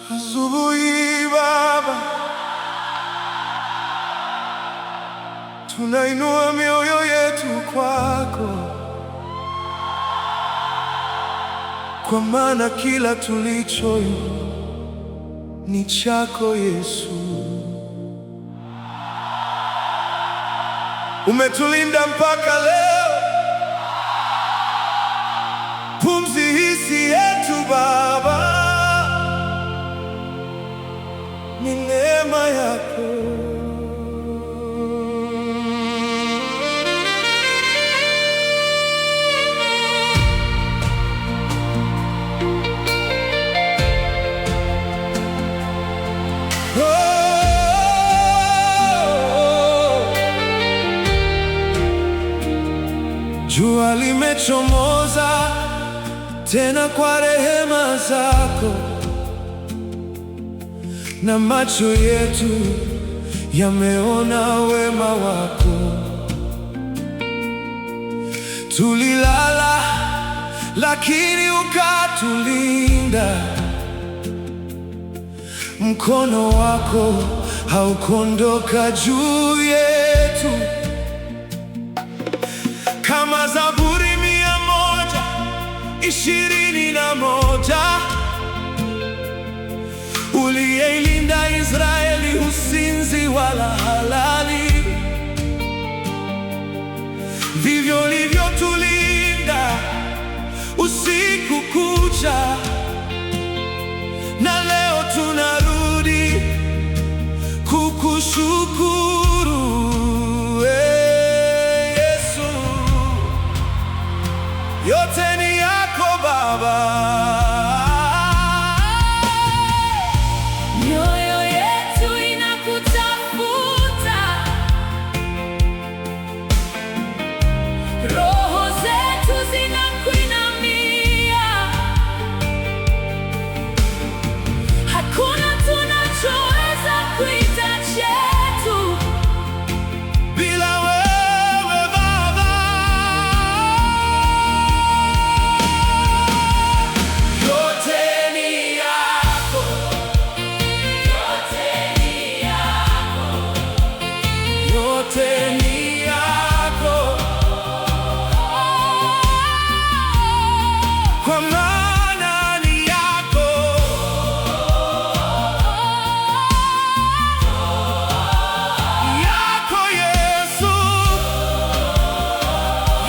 Asubuhi Baba, tunainua mioyo yetu kwako, kwa maana kila tulicho ni chako Yesu. Umetulinda mpaka leo, pumzi hisi yetu Baba, ni neema yako. Jua limechomoza tena kwa rehema zako, na macho yetu yameona wema wako. Tulilala lakini ukatulinda, mkono wako haukuondoka juu yetu. Kama Zaburi 121, uliyeilinda Israeli usinzi wala halali, vivyo ulivyotulinda usiku kucha, na leo tunarudi kukushukuru. Yote ni yako Baba. Mioyo yetu inakutafuta, roho zetu zinakuinamia. Hakuna tunachoweza kuita chetu bila wewe Baba. Yote ni yako, yote ni yako, yote ni yako, Kwa maana ni yako. Yako Yesu.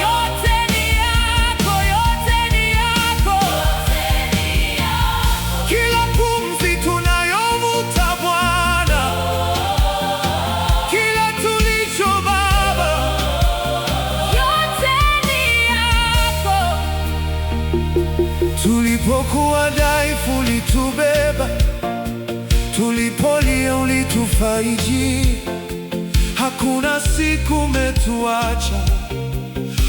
yote ni yako, yote ni yako, Kila pumzi tunayovuta Bwana, kila tulicho Baba, yote ni yako. tulipokuwa dhaifu ulitubeba, tulipolia ulitufariji. Hakuna siku umetuacha,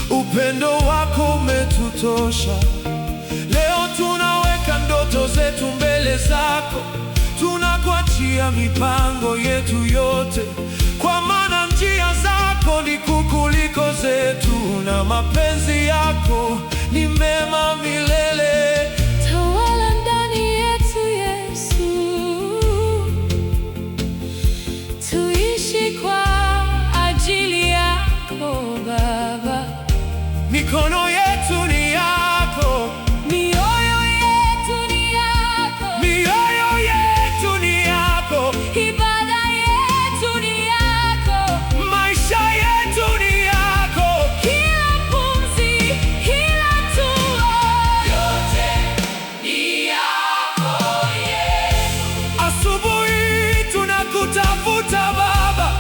upendo wako umetutosha. Leo tunaweka ndoto zetu mbele zako, tunakuachia mipango yetu yote, kwa maana njia zako ni kuu kuliko zetu, na mapenzi yako ni mema milele. Tawala ndani yetu Yesu, tuishi kwa ajili yako Baba. Mikono yetu ni yako, Mioyo yetu ni yako, mioyo yetu ni yako, ibada yetu ni yako, maisha yetu ni yako. kila pumzi, kila hatua, yote ni yako Yesu. Asubuhi tunakutafuta Baba,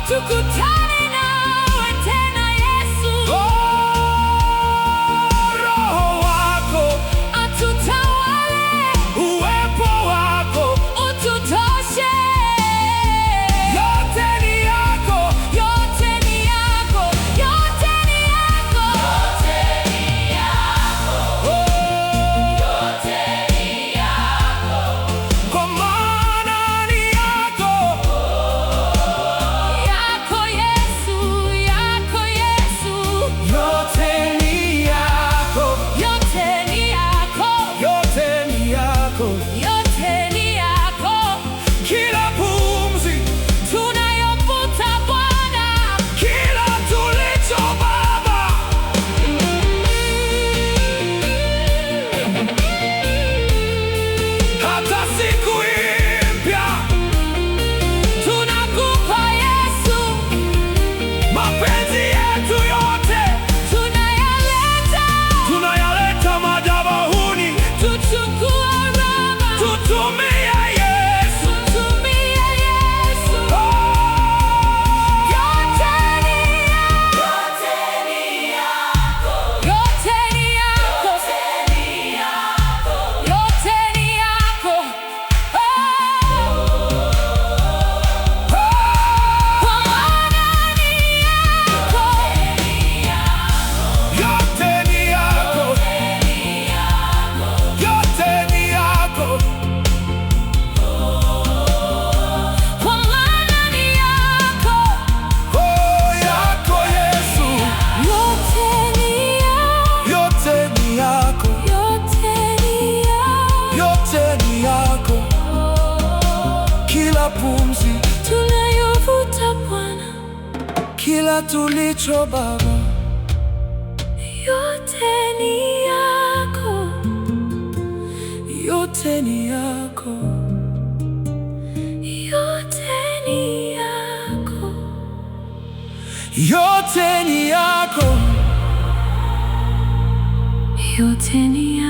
Tukutane nawe tena Yesu. oh, kila tulicho Baba, yote ni yako, yote ni yako, yote ni yako, yote ni yako, yote ni yako.